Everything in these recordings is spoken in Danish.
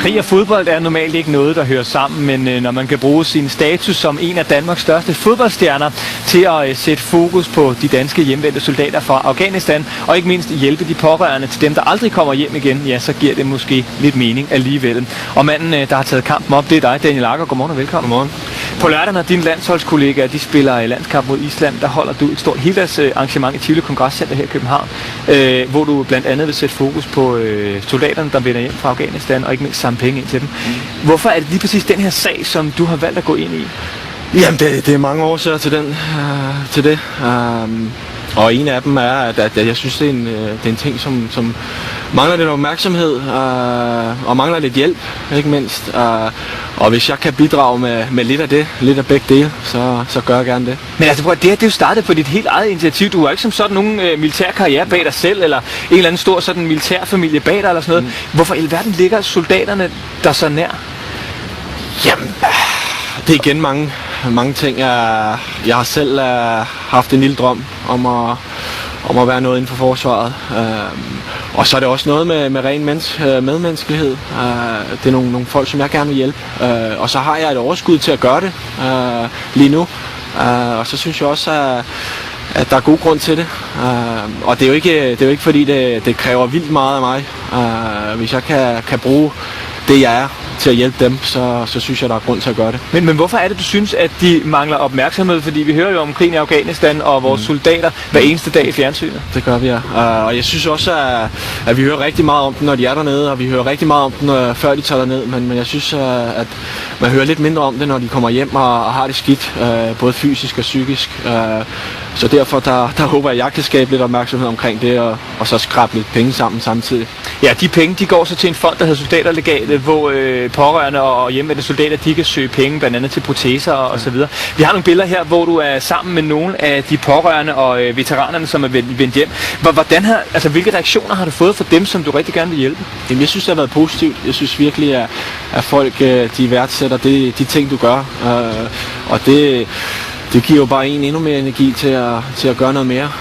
Krig og fodbold er normalt ikke noget, der hører sammen, men når man kan bruge sin status som en af Danmarks største fodboldstjerner til at sætte fokus på de danske hjemvendte soldater fra Afghanistan, og ikke mindst hjælpe de pårørende til dem, der aldrig kommer hjem igen, ja, så giver det måske lidt mening alligevel. Og manden, der har taget kampen op, det er dig, Daniel Agger. Godmorgen og velkommen. Godmorgen. På lørdag, når dine landsholdskollegaer de spiller landskamp mod Island, der holder du et stort heldagsarrangement i Tivoli Kongresscenter her i København, hvor du blandt andet vil sætte fokus på soldaterne, der vender hjem fra Afghanistan, og ikke mindst samle penge ind til dem. Hvorfor er det lige præcis den her sag, som du har valgt at gå ind i? Jamen, det er mange årsager til det. Og en af dem er, at jeg synes, det er en ting, som mangler lidt opmærksomhed og mangler lidt hjælp, ikke mindst. Og hvis jeg kan bidrage med lidt af det, lidt af begge dele, så gør jeg gerne det. Men altså, det er jo startet på dit helt eget initiativ. Du har ikke som sådan nogen militær karriere bag dig selv, eller en eller anden stor sådan militærfamilie bag dig, eller sådan noget. Hvorfor i alverden ligger soldaterne der så nær? Jamen, det er igen mange ting. Jeg har selv haft en lille drøm om at være noget inden for forsvaret. Og så er det også noget med ren medmenneskelighed. Det er nogle folk, som jeg gerne vil hjælpe. Og så har jeg et overskud til at gøre det lige nu. Og så synes jeg også, at der er god grund til det. Og det er jo ikke fordi, det kræver vildt meget af mig. Hvis jeg kan bruge det, jeg er, til at hjælpe dem, så synes jeg, der er grund til at gøre det. Men hvorfor er det, du synes, at de mangler opmærksomhed? Fordi vi hører jo om krigen i Afghanistan og vores soldater hver eneste dag i fjernsynet. Det gør vi, ja. Og jeg synes også, at vi hører rigtig meget om dem, når de er dernede, og vi hører rigtig meget om dem, før de tager derned. Men jeg synes, at man hører lidt mindre om det, når de kommer hjem og har det skidt, både fysisk og psykisk. Så derfor der håber jeg, at jeg kan skabe lidt opmærksomhed omkring det, og så skrabe lidt penge sammen samtidig. Ja, de penge, de går så til en fond, der hedder Soldaterlegatet, hvor pårørende og hjemvendte soldater, de kan søge penge, blandt andet til proteser og så videre. Vi har nogle billeder her, hvor du er sammen med nogle af de pårørende og veteranerne, som er vendt hjem. Hvilke reaktioner har du fået fra dem, som du rigtig gerne vil hjælpe? Jamen, jeg synes, det har været positivt. Jeg synes virkelig, at folk de værdsætter de ting, du gør. Og det giver jo bare endnu mere energi til at gøre noget mere.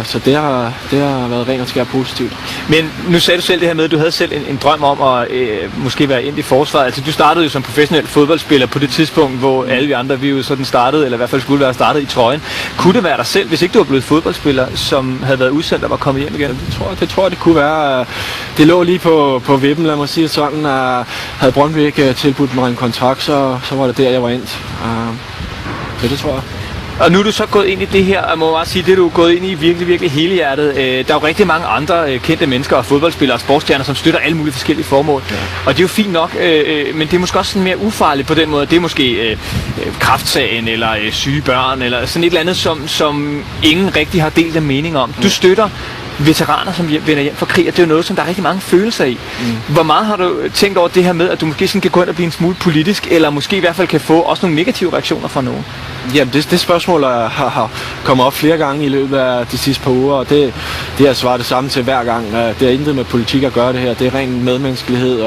Så det har været rent og skær positivt. Men nu sagde du selv det her med, at du havde selv en drøm om at måske være ind i forsvaret. Altså du startede jo som professionel fodboldspiller på det tidspunkt, hvor alle vi andre, vi jo sådan startede, eller i hvert fald skulle være startet i trøjen. Kunne det være dig selv, hvis ikke du var blevet fodboldspiller, som havde været udsendt og var kommet hjem igen? Det tror jeg, det kunne være. Det lå lige på vippen, lad mig sige sådan. Havde Brøndby ikke tilbudt mig en kontrakt, så var det der, jeg var endt. Det tror jeg. Og nu er du så gået ind i det her, og må bare sige, det du er gået ind i virkelig, virkelig helhjertet. Der er jo rigtig mange andre kendte mennesker og fodboldspillere og sportsstjerner, som støtter alle mulige forskellige formål. Ja. Og det er jo fint nok, men det er måske også sådan mere ufarligt på den måde. Det er måske kræftsagen eller syge børn eller sådan et eller andet, som ingen rigtig har delt en mening om. Du støtter veteraner, som vender hjem fra krig, og det er jo noget, som der er rigtig mange følelser i. Hvor meget har du tænkt over det her med, at du måske sådan kan gå ind og blive en smule politisk, eller måske i hvert fald kan få også nogle negative reaktioner fra nogen? Jamen, det spørgsmål har kommet op flere gange i løbet af de sidste par uger, og det har svaret det samme til hver gang. Det har intet med politik at gøre det her. Det er ren medmenneskelighed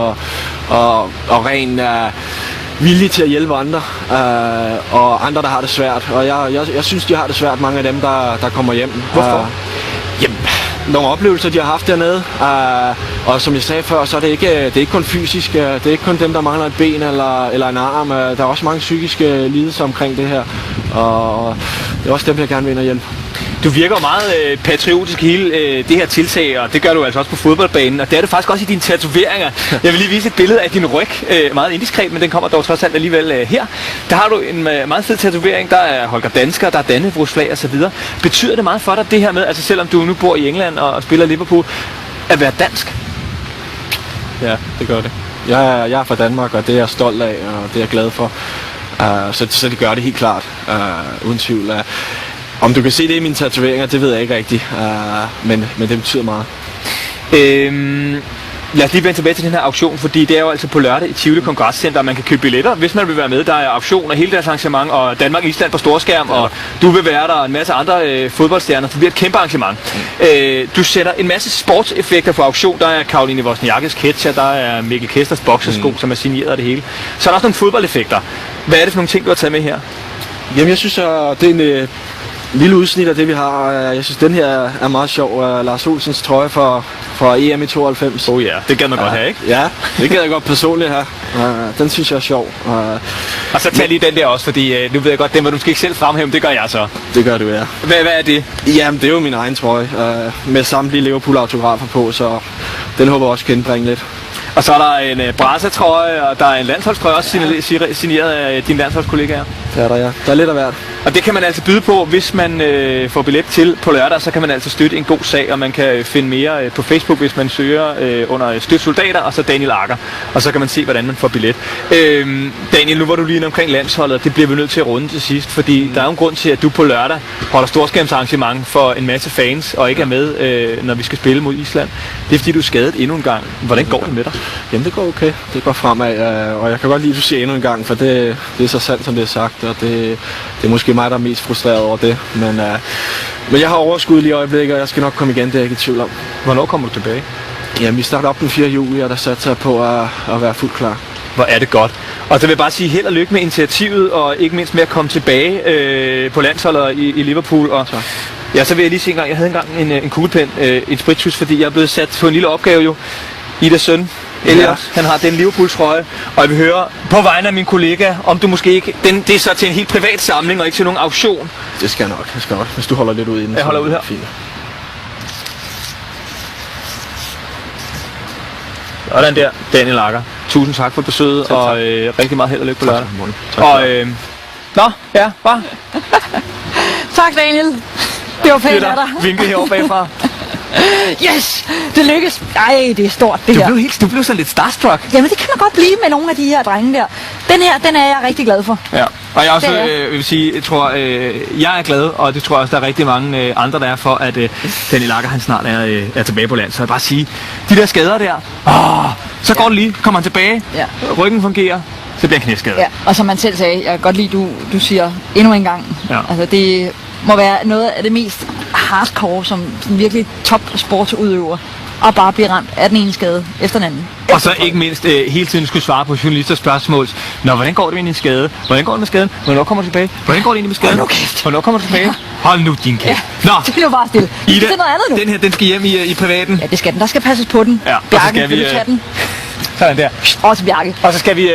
og ren vilje til at hjælpe andre, og andre, der har det svært. Og jeg synes, de har det svært, mange af dem, der kommer hjem. Hvorfor? Jamen, nogle oplevelser, de har haft dernede, og som jeg sagde før, så er det ikke kun fysisk, det er ikke kun dem, der mangler et ben eller en arm, der er også mange psykiske lidelser omkring det her, og det er også dem, jeg gerne vil ind og hjælpe. Du virker meget patriotisk i hele det her tiltag, og det gør du altså også på fodboldbanen, og det er du faktisk også i dine tatoveringer. Jeg vil lige vise et billede af din ryg, meget indiskret, men den kommer dog trods alt alligevel her. Der har du en meget fed tatovering, der er Holger Dansker, der er Dannebrogsflag og så videre. Betyder det meget for dig det her med, altså selvom du nu bor i England og spiller Liverpool, at være dansk? Ja, det gør det. Jeg er fra Danmark, og det er jeg stolt af, og det er jeg glad for. Så det gør det helt klart, uden tvivl. Om du kan se det i mine tatoveringer, det ved jeg ikke rigtigt, men det betyder meget. Lad os lige vende tilbage til den her auktion, fordi det er jo altså på lørdag i Tivoli Kongresscenter, man kan købe billetter, hvis man vil være med. Der er auktion og hele deres arrangement, og Danmark-Island på storskærm, og du vil være der, og en masse andre fodboldstjerner. Det bliver et kæmpe arrangement. Du sætter en masse sportseffekter på auktion. Der er Caroline Wozniakkis ketcher, der er Mikkel Kesters boksesko, som er signeret af det hele. Så er der også nogle fodboldeffekter. Hvad er det for nogle ting, du har taget med her? Jamen, jeg synes, at det er lille udsnit af det, vi har. Jeg synes, den her er meget sjov. Lars Olsens trøje for EM i 92. Oh ja, det gad man godt have, ikke? Ja, det gad jeg godt personligt have. Den synes jeg er sjov. Og så tag lige den der også, fordi nu ved jeg godt, den må du måske ikke selv fremhæve, det gør jeg så. Det gør du, ja. Hvad er det? Jamen, det er jo min egen trøje. Med samtlige Liverpool-autografer på, så den håber jeg også kan indbringe lidt. Og så er der en Brasa-trøje, og der er en landsholdstrøje også signeret af dine landsholdskollegaer. Det er der, ja. Der er lidt af hvert. Og det kan man altså byde på, hvis man får billet til på lørdag, så kan man altså støtte en god sag, og man kan finde mere på Facebook, hvis man søger under Støt Soldater, og så Daniel Agger, og så kan man se, hvordan man får billet. Daniel, nu var du lige omkring landsholdet, det bliver vi nødt til at runde til sidst, fordi der er jo en grund til, at du på lørdag holder storskærmsarrangement for en masse fans, og ikke er med, når vi skal spille mod Island. Det er fordi, du er skadet endnu en gang. Hvordan går det med dig? Jamen, det går okay. Det går fremad, og jeg kan godt lide, at du siger endnu en gang, for det er så sandt, som det er sagt, og det er måske mig, der er mest frustreret over det. Men jeg har overskud lige i øjeblikket, og jeg skal nok komme igen, det er jeg ikke i tvivl om. Hvornår kommer du tilbage? Jamen, vi starter op den 4. juli, og der satser jeg på at være fuldt klar. Hvor er det godt. Og så vil jeg bare sige held og lykke med initiativet, og ikke mindst med at komme tilbage på landsholdet i Liverpool. Og ja, så vil jeg lige sige en gang, jeg havde engang en kuglepen, en spritus, fordi jeg er blevet sat på en lille opgave jo. Idas søn, Elliot, han har den Liverpool-trøje, og jeg vil høre på vegne af min kollega, om du måske ikke, det er så til en helt privat samling og ikke til nogen auktion. Det skal jeg nok, hvis du holder lidt ud i den. Jeg holder ud her. Fint. Sådan der, Daniel Agger. Tusind tak for besøget, og rigtig meget held og lykke på lørdag. Nå, ja, bare. Tak, Daniel. Det var pænt af dig. Vinke herovre bagfra. Yes! Det lykkes. Ej, det er stort, det her. Du blev sådan lidt starstruck. Jamen, det kan man godt blive med nogle af de her drenge der. Den er jeg rigtig glad for. Ja, og jeg også vil sige, jeg tror, jeg er glad, og det tror jeg også, der er rigtig mange andre, der er for, at Daniel Agger, han snart er tilbage på land. Så jeg bare sige, de der skader der, så går det lige, kommer han tilbage, ryggen fungerer, så bliver han knæskadet. Ja, og som man selv sagde, jeg kan godt lide, du siger endnu en gang. Ja. Altså, det må være noget af det mest hardcore, som virkelig top sportsudøver, og bare blive ramt af den ene skade efter den anden. Og så ikke mindst hele tiden skulle svare på journalisters spørgsmål. Nå, hvordan går det med din skade? Hvordan går det med skaden? Hvornår kommer du tilbage? Hvordan går det egentlig med skaden? Hvornår kommer du tilbage? Hold nu din kæft. Ja, det er jo bare stille. Ida, det er noget andet nu. Den her, den skal hjem i privaten. Ja, det skal den. Der skal passes på den. Ja, Bjarke, vil du tage den? Sådan der. Og til Bjarke. Og så skal vi